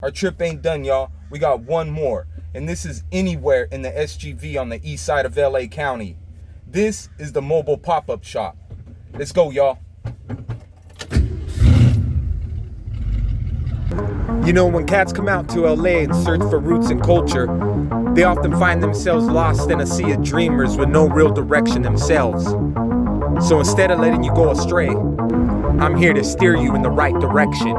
Our trip ain't done, y'all. We got one more, and this is anywhere in the SGV on the east side of L.A. County. This is the mobile pop-up shop. Let's go, y'all. You know, when cats come out to LA and search for roots and culture, they often find themselves lost in a sea of dreamers with no real direction themselves. So instead of letting you go astray, I'm here to steer you in the right direction.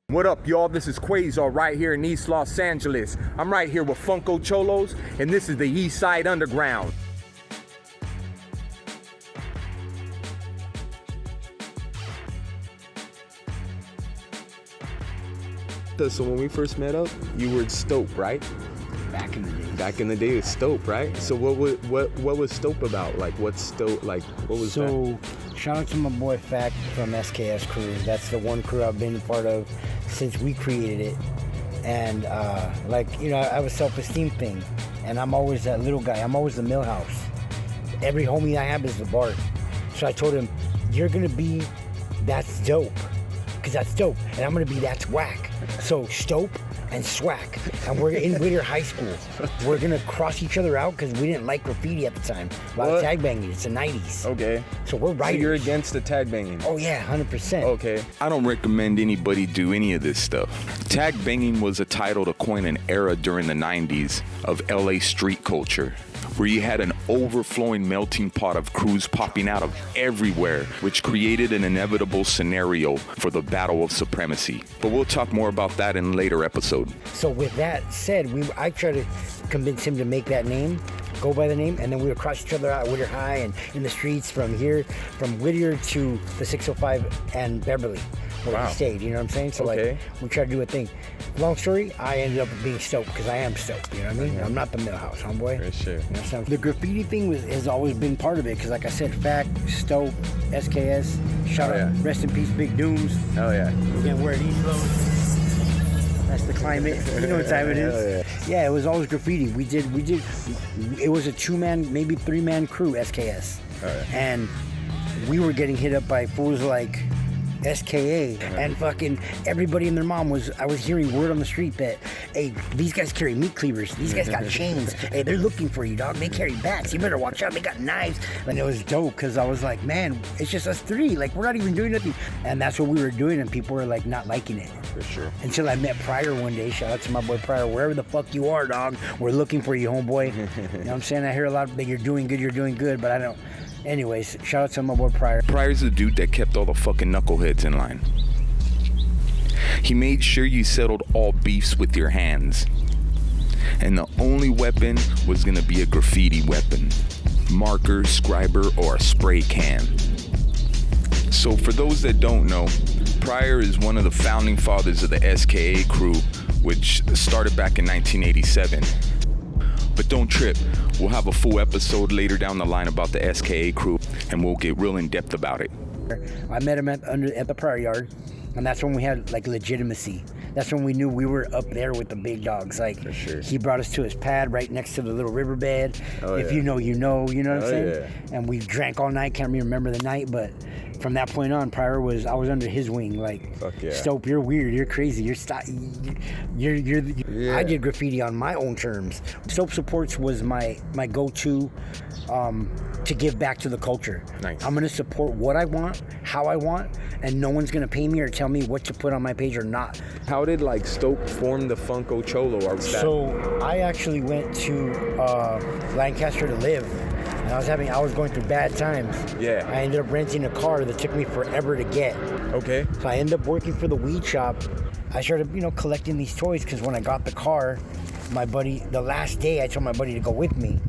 What up, y'all? This is Quaesar right here in East Los Angeles. I'm right here with Funkocholos, and this is the East Side Underground. So when we first met up, you were at Stope, right? Back in the day. Back in the day, it was Stope, right? So what was Stope about? Like, what's Stope like? What was that? So, shout out to my boy Fact from SKS Crew. That's the one crew I've been a part of since we created it. And I have a self-esteem thing, and I'm always that little guy. I'm always the millhouse. Every homie I have is the Bart. So I told him, "You're gonna be that's dope, because that's dope, and I'm gonna be that's whack." So Stope and Swack, and we're in Whittier High School. We're gonna cross each other out because we didn't like graffiti at the time. A lot of tag banging. It's the 90s. Okay. So we're writers. So you're against the tag banging? Oh yeah, 100%. Okay. I don't recommend anybody do any of this stuff. Tag banging was a title to coin an era during the 90s of LA street culture, where you had an overflowing melting pot of crews popping out of everywhere, which created an inevitable scenario for the battle of supremacy. But we'll talk more about that in a later episode. So with that said, I tried to convince him to make that name, go by the name, and then we would cross each other out at Whittier High and in the streets from Whittier to the 605 and Beverly, where we stayed, you know what I'm saying? So okay. We tried to do a thing. Long story, I ended up being Stope because I am Stope, you know what I mean? I'm not the millhouse, homeboy. For sure. You know, the graffiti thing has always been part of it because, like I said, Fact, Stope, SKS, shout out, rest in peace, Big Dooms. Oh yeah. We're gonna wear these clothes. That's the climate. You know what time it is. Yeah, it was always graffiti. We did. It was a 2-man, maybe 3-man crew, SKS. And we were getting hit up by fools like SKA and fucking everybody and their mom I was hearing word on the street that, hey, these guys carry meat cleavers. These guys got chains. Hey, they're looking for you, dog. They carry bats. You better watch out. They got knives. And it was dope because I was like, man, it's just us three. Like, we're not even doing nothing. And that's what we were doing, and people were like not liking it. For sure. Until I met PRYER one day. Shout out to my boy PRYER. Wherever the fuck you are, dog, we're looking for you, homeboy. You know what I'm saying? I hear a lot that you're doing good, but I don't. Anyways, shout out to my boy PRYER. PRYER's the dude that kept all the fucking knuckleheads in line. He made sure you settled all beefs with your hands. And the only weapon was gonna be a graffiti weapon. Marker, scriber, or a spray can. So for those that don't know, PRYER is one of the founding fathers of the SKA crew, which started back in 1987. But don't trip, we'll have a full episode later down the line about the SKA crew, and we'll get real in depth about it. I met him at the PRYER yard, and that's when we had like legitimacy. That's when we knew we were up there with the big dogs. Like, for sure. He brought us to his pad right next to the little riverbed. If you know, you know what I'm saying? Yeah. And we drank all night. Can't remember the night, but from that point on, PRYER I was under his wing. Like, fuck yeah. Stope, you're weird. You're crazy. I did graffiti on my own terms. Stope Supports was my go-to to give back to the culture. Nice. I'm gonna support what I want, how I want, and no one's gonna pay me or tell me what to put on my page or not. How did like Stope form the Funkocholo? So I actually went to Lancaster to live. And I was going through bad times. Yeah. I ended up renting a car that took me forever to get. Okay. So I ended up working for the weed shop. I started, collecting these toys because when I got the car, my buddy, the last day I told my buddy to go with me,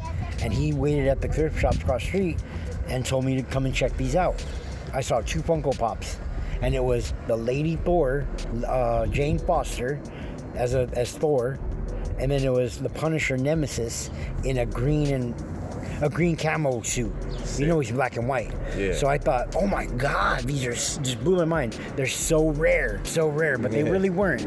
and he waited at the thrift shops across the street and told me to come and check these out. I saw 2 Funko Pops, and it was the Lady Thor, Jane Foster, as Thor, and then it was the Punisher Nemesis in a green camo suit. Sick. He's black and white. Yeah. So I thought, oh my God, these are just blew my mind. They're so rare, but they really weren't.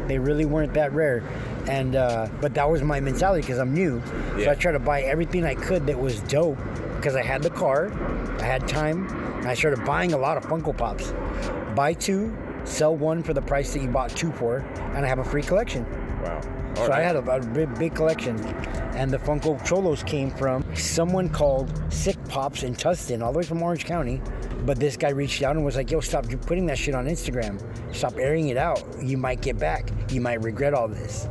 They really weren't that rare. And but that was my mentality because I'm new. So I tried to buy everything I could that was dope because I had the car, I had time, and I started buying a lot of Funko Pops. Buy 2, sell 1 for the price that you bought 2 for, and I have a free collection. Wow. So I had a big collection. And the Funkocholos came from someone called Sick Pops in Tustin, all the way from Orange County. But this guy reached out and was like, yo, stop putting that shit on Instagram. Stop airing it out. You might get back. You might regret all this.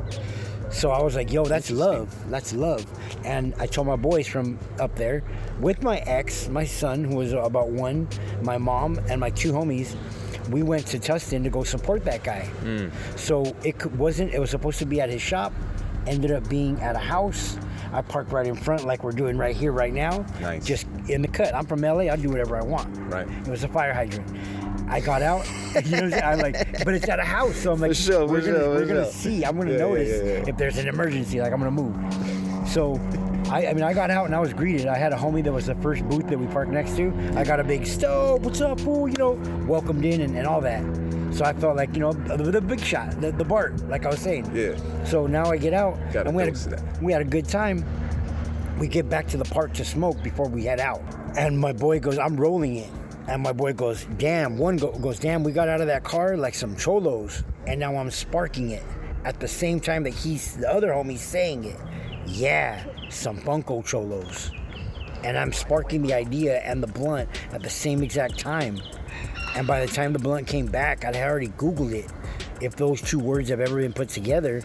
So I was like, yo, that's love. That's love. And I told my boys from up there, with my ex, my son, who was about 1, my mom, and my 2 homies, we went to Tustin to go support that guy. So it was supposed to be at his shop. Ended up being at a house. I parked right in front like we're doing right here, right now. Nice. Just in the cut. I'm from LA. I'll do whatever I want. Right. It was a fire hydrant. I got out. You know what I'm saying? I'm like, but it's at a house. So I'm like, we're gonna see. I'm gonna notice if there's an emergency. Like I'm gonna move. So I mean, I got out and I was greeted. I had a homie that was the first booth that we parked next to. I got a big Stope, what's up, fool? You know, welcomed in and all that. So I felt like, you know, the big shot, the Bart, like I was saying. Yeah. So now I get out and we had a good time. We get back to the park to smoke before we head out. And my boy goes, I'm rolling it. And my boy goes, damn, goes, damn, we got out of that car like some cholos. And now I'm sparking it at the same time that the other homie's saying it. Yeah, some Funkocholos. And I'm sparking the idea and the blunt at the same exact time. And by the time the blunt came back, I'd already Googled it, if those 2 words have ever been put together.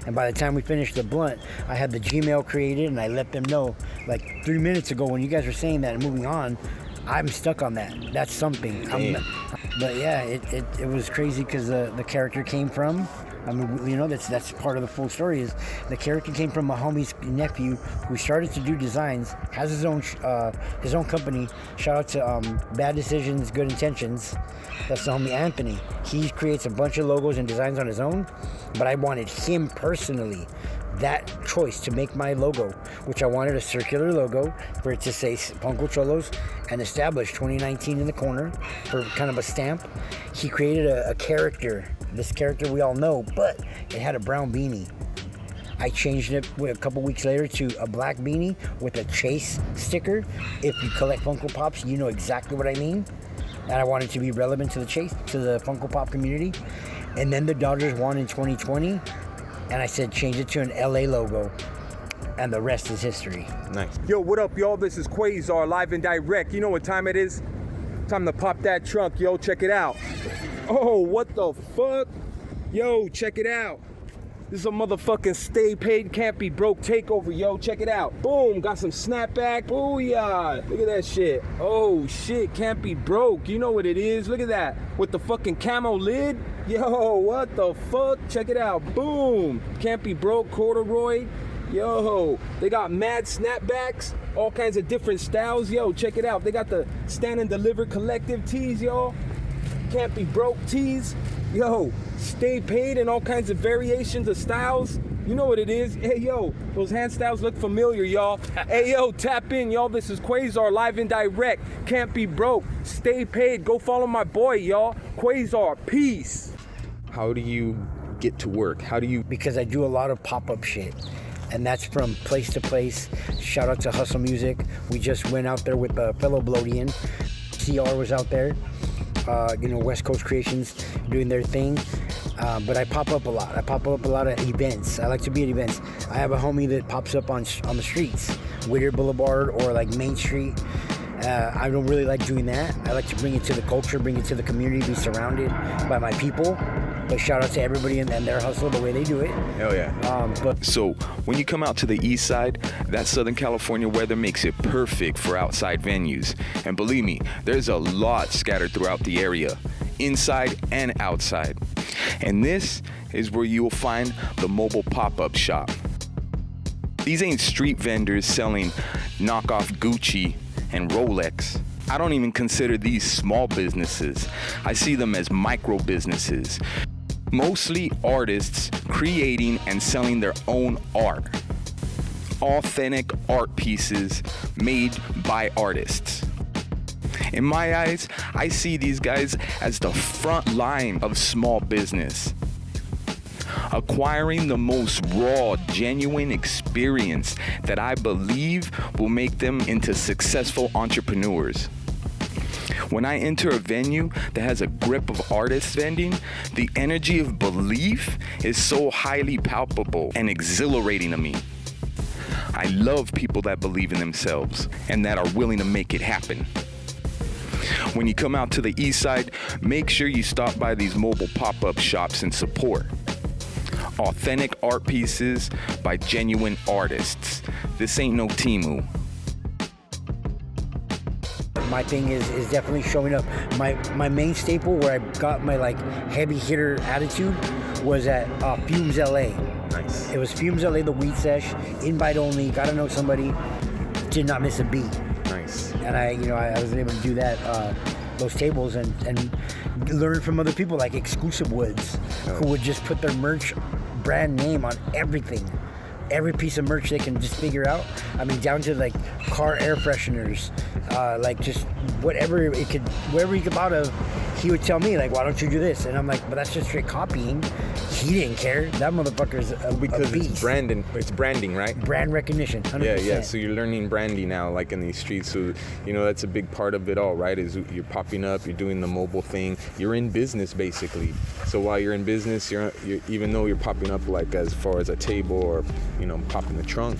And by the time we finished the blunt, I had the Gmail created and I let them know, like 3 minutes ago when you guys were saying that and moving on, I'm stuck on that. That's something. But yeah, it was crazy because the character came from, I mean, you know, that's part of the full story is the character came from my homie's nephew who started to do designs, has his own company. Shout out to Bad Decisions, Good Intentions. That's the homie Anthony. He creates a bunch of logos and designs on his own, but I wanted him personally, that choice to make my logo, which I wanted a circular logo for it to say Funkocholos and established 2019 in the corner for kind of a stamp. He created a character, this character we all know, but it had a brown beanie. I changed it a couple weeks later to a black beanie with a chase sticker. If you collect Funko Pops, you know exactly what I mean. And I wanted to be relevant to the Funko Pop community. And then the Dodgers won in 2020. And I said, change it to an LA logo. And the rest is history. Nice. Yo, what up, y'all? This is Quaesar, live and direct. You know what time it is? Time to pop that trunk, yo. Check it out. Oh, what the fuck? Yo, check it out. This is a motherfucking stay paid, can't be broke takeover, yo. Check it out. Boom, got some snapback. Booyah. Look at that shit. Oh, shit, can't be broke. You know what it is. Look at that. With the fucking camo lid. Yo, what the fuck? Check it out. Boom. Can't be broke, corduroy. Yo, they got mad snapbacks. All kinds of different styles. Yo, check it out. They got the Stand and Deliver collective tees, y'all. Can't be broke tees. Yo, stay paid in all kinds of variations of styles. You know what it is. Hey, yo, those hand styles look familiar, y'all. Hey, yo, tap in, y'all. This is Quaesar, live and direct. Can't be broke. Stay paid. Go follow my boy, y'all. Quaesar, peace. How do you get to work? How do you... Because I do a lot of pop-up shit. And that's from place to place. Shout out to Hustle Music. We just went out there with a fellow Blodian. CR was out there. West Coast Creations doing their thing. But I pop up a lot. I pop up a lot of events. I like to be at events. I have a homie that pops up on the streets, Whittier Boulevard or like Main Street. I don't really like doing that. I like to bring it to the culture, bring it to the community, be surrounded by my people. But shout out to everybody and their hustle, the way they do it. Hell yeah. So when you come out to the East Side, that Southern California weather makes it perfect for outside venues. And believe me, there's a lot scattered throughout the area, inside and outside. And this is where you will find the mobile pop-up shop. These ain't street vendors selling knockoff Gucci and Rolex. I don't even consider these small businesses. I see them as micro businesses. Mostly artists creating and selling their own art. Authentic art pieces made by artists. In my eyes, I see these guys as the front line of small business. acquiring the most raw, genuine experience that I believe will make them into successful entrepreneurs. When I enter a venue that has a grip of artists vending, the energy of belief is so highly palpable and exhilarating to me. I love people that believe in themselves and that are willing to make it happen. When you come out to the East Side, make sure you stop by these mobile pop-up shops and support. Authentic art pieces by genuine artists. This ain't no Temu. My thing is definitely showing up. My main staple where I got my like heavy hitter attitude was at Fumes L.A. Nice. It was Fumes L.A. the weed sesh, invite only, got to know somebody, did not miss a beat. Nice. And I was able to do that, those tables and learn from other people like Exclusive Woods, who would just put their merch brand name on everything. Every piece of merch they can just figure out. I mean, down to like car air fresheners, like just whatever he could out of, he would tell me like, why don't you do this? And I'm like, but that's just straight copying. He didn't care. That motherfucker's a because beast. It's branding, right? Brand recognition, 100%. Yeah. So you're learning branding now, like in these streets. So that's a big part of it all, right? Is you're popping up, you're doing the mobile thing, you're in business basically. So while you're in business, you're even though you're popping up like as far as a table or popping the trunk,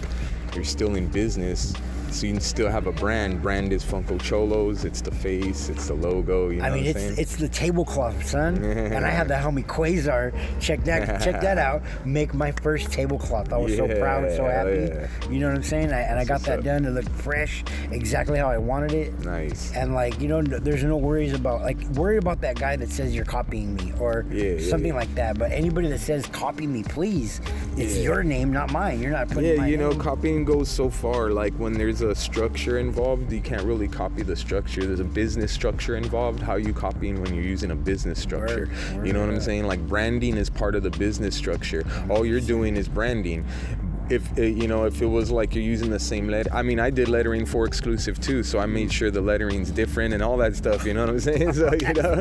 you're still in business. So you can still have a brand. Brand is Funkocholos. It's the face. It's the logo. You know what I'm saying? It's the tablecloth, son. And I had the homie Quaesar. Check that out. Make my first tablecloth. I was so proud, so happy. Yeah. You know what I'm saying? And I got that done. It looked fresh, exactly how I wanted it. Nice. And like there's no worries about worry about that guy that says you're copying me or something like that. But anybody that says copy me, please, it's your name, not mine. You're not putting my name. Copying goes so far. Like when there's a structure involved, you can't really copy the structure. There's a business structure involved. How are you copying when you're using a business structure? You know what I'm saying? Like branding is part of the business structure. All you're doing is branding. If it was like you're using the same letter, I mean, I did lettering for Exclusive too, so I made sure the lettering's different and all that stuff. You know what I'm saying? So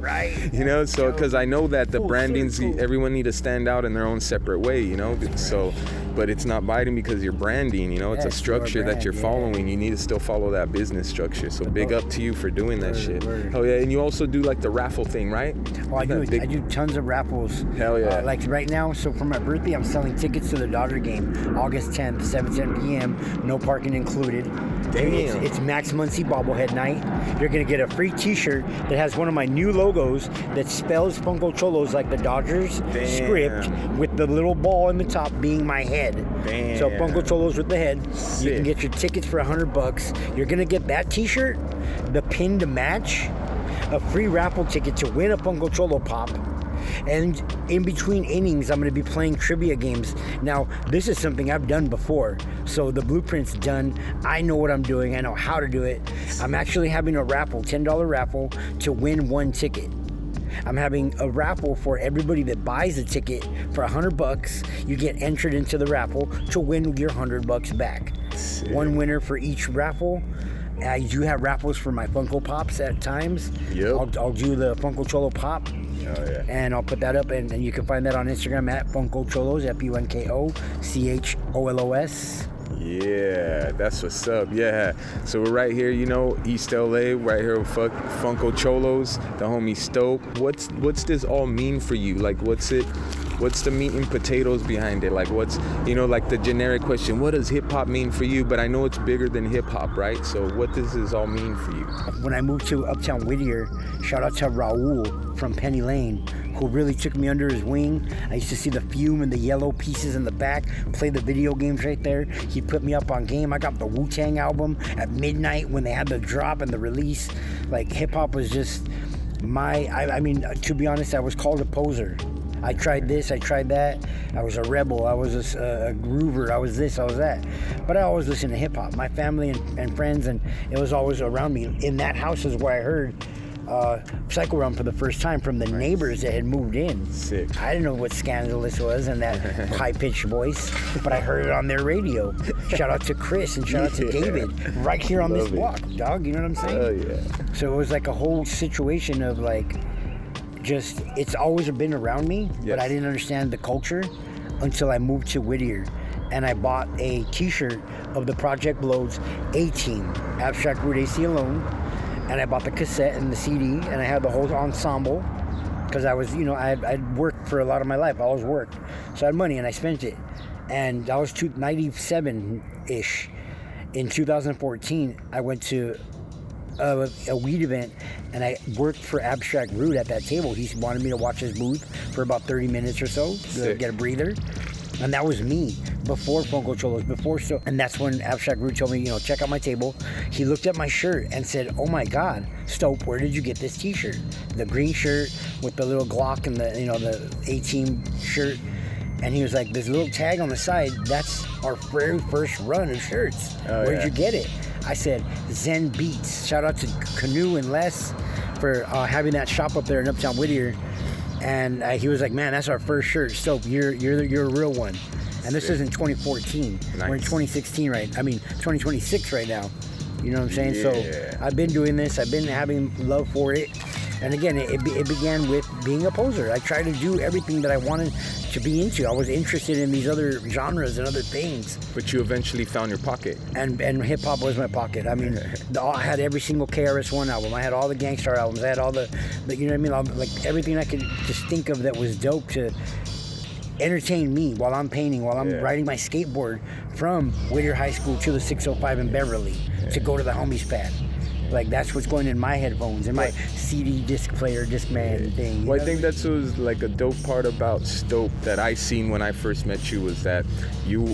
right. So because I know that the brandings, everyone need to stand out in their own separate way. So. But it's not biting because you're branding, it's a structure that you're following. You need to still follow that business structure. So big up to you for doing that shit. Hell yeah. And you also do like the raffle thing, right? Well, I do tons of raffles. Hell yeah. Like right now, so for my birthday, I'm selling tickets to the Dodger game, August 10th, 7:10 p.m., no parking included. Damn. It's Max Muncy bobblehead night. You're going to get a free t-shirt that has one of my new logos that spells Funkocholos like the Dodgers script with the little ball in the top being my head. Damn. So Funkocholos with the head. Sick. You can get your tickets for $100. You're going to get that t-shirt, the pin to match, a free raffle ticket to win a Funkocholo pop. And in between innings, I'm going to be playing trivia games. Now, this is something I've done before. So the blueprint's done. I know what I'm doing. I know how to do it. I'm actually having a raffle, $10 raffle, to win one ticket. I'm having a raffle for everybody that buys a ticket for $100. You get entered into the raffle to win your $100 back. Sick. One winner for each raffle. I do have raffles for my Funko Pops at times. Yep. I'll do the Funkocholo Pop. Oh, yeah. And I'll put that up, and you can find that on Instagram at Funkocholos, FUNKOCHOLOS. Yeah, that's what's up. Yeah, so we're right here, East LA, right here with Funkocholos, the homie Stope. What's this all mean for you? Like, what's the meat and potatoes behind it? Like, what's, like the generic question, what does hip hop mean for you? But I know it's bigger than hip hop, right? So what does this all mean for you? When I moved to Uptown Whittier, shout out to Raul from Penny Lane, who really took me under his wing. I used to see the fume and the yellow pieces in the back, play the video games right there. He put me up on game. I got the Wu-Tang album at midnight when they had the drop and the release. Like, hip-hop was just I mean, to be honest, I was called a poser. I tried this, I tried that. I was a rebel, I was a groover, I was this, I was that. But I always listened to hip-hop. My family and friends, and it was always around me. In that house is where I heard Psycho Realm for the first time from the neighbors that had moved in. Sick. I didn't know what Scandalous was and that high-pitched voice, but I heard it on their radio. Shout out to Chris and shout out to David, right here on this block, dog. You know what I'm saying? Oh, yeah. So it was like a whole situation of like, just, it's always been around me, but I didn't understand the culture until I moved to Whittier, and I bought a T-shirt of the Project Blow's A-Team, Abstract Root AC Alone, and I bought the cassette and the CD, and I had the whole ensemble, because I was, I'd worked for a lot of my life. I always worked, so I had money, and I spent it, and I was 97-ish. In 2014, I went to a weed event, and I worked for Abstract Root at that table. He wanted me to watch his booth for about 30 minutes or so to get a breather. And that was me before Funkocholos, and that's when Abstract Root told me, check out my table. He looked at my shirt and said, "Oh my God, Stope, where did you get this T-shirt? The green shirt with the little Glock and the A-Team shirt." And he was like, "There's a little tag on the side. That's our very first run of shirts. Where'd you get it?" I said, "Zen Beats." Shout out to Canoe and Les for having that shop up there in Uptown Whittier. And he was like, "Man, that's our first shirt. Stope, you're a real one." And this is in 2014. Nice. We're in 2026 right now. You know what I'm saying? Yeah. So I've been doing this. I've been having love for it. And again, it began with being a poser. I tried to do everything that I wanted to be into. I was interested in these other genres and other things. But you eventually found your pocket. And hip-hop was my pocket. I mean, I had every single KRS-One album. I had all the Gangstar albums. I had all the you know what I mean? Like everything I could just think of that was dope to entertain me while I'm painting, while I'm riding my skateboard from Whittier High School to the 605 in Beverly to go to the homies pad. Like, that's what's going in my headphones and my CD disc player, Discman thing. Well, I think that's what was like a dope part about Stope that I seen when I first met you, was that you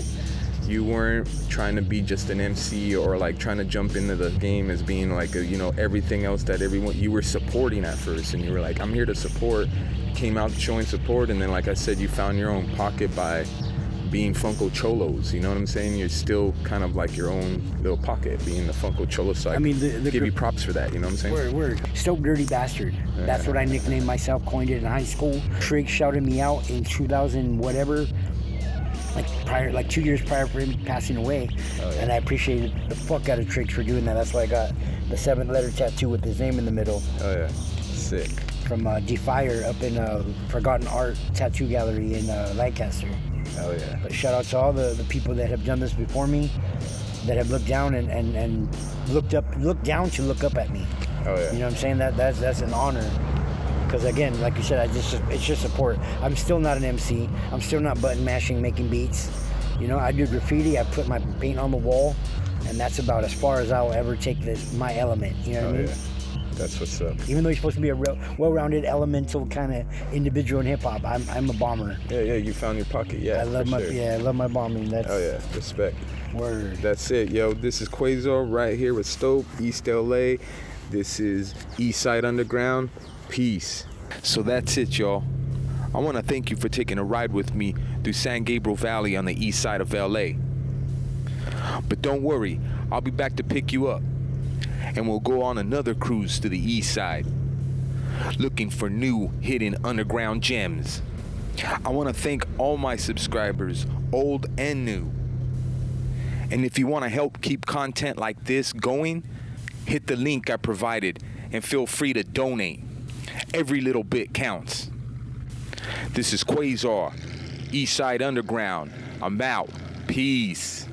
weren't trying to be just an MC or like trying to jump into the game as being like everything else that everyone, you were supporting at first, and you were like, "I'm here to support." You came out showing support, and then like I said, you found your own pocket by being Funkocholos, you know what I'm saying? You're still kind of like your own little pocket, being the Funkocholo. So I mean, give you props for that, you know what I'm saying? Word. Stope Dirty Bastard. That's what I nicknamed myself, coined it in high school. Trigg shouted me out in 2000 whatever, like 2 years prior for him passing away. And I appreciated the fuck out of Trigg for doing that. That's why I got the 7th letter tattoo with his name in the middle. Oh yeah, sick. From Defire up in Forgotten Art Tattoo Gallery in Lancaster. Oh yeah. But shout out to all the people that have done this before me, that have looked down and looked down to look up at me. Oh yeah. You know what I'm saying? That's an honor. Because again, like you said, it's just support. I'm still not an MC. I'm still not button mashing, making beats. I do graffiti. I put my paint on the wall, and that's about as far as I'll ever take my element. You know what I mean? Yeah. That's what's up. Even though you're supposed to be a real well-rounded, elemental kind of individual in hip-hop, I'm a bomber. Yeah, you found your pocket. Yeah, I love my bombing. That's respect. Word. That's it, yo. This is Quaesar right here with Stope, East L.A. This is Eastside Underground. Peace. So that's it, y'all. I want to thank you for taking a ride with me through San Gabriel Valley on the East Side of L.A. But don't worry, I'll be back to pick you up, and we'll go on another cruise to the East Side, looking for new hidden underground gems. I want to thank all my subscribers, old and new. And if you want to help keep content like this going, hit the link I provided and feel free to donate. Every little bit counts. This is Quaesar, Eastside Underground. I'm out. Peace.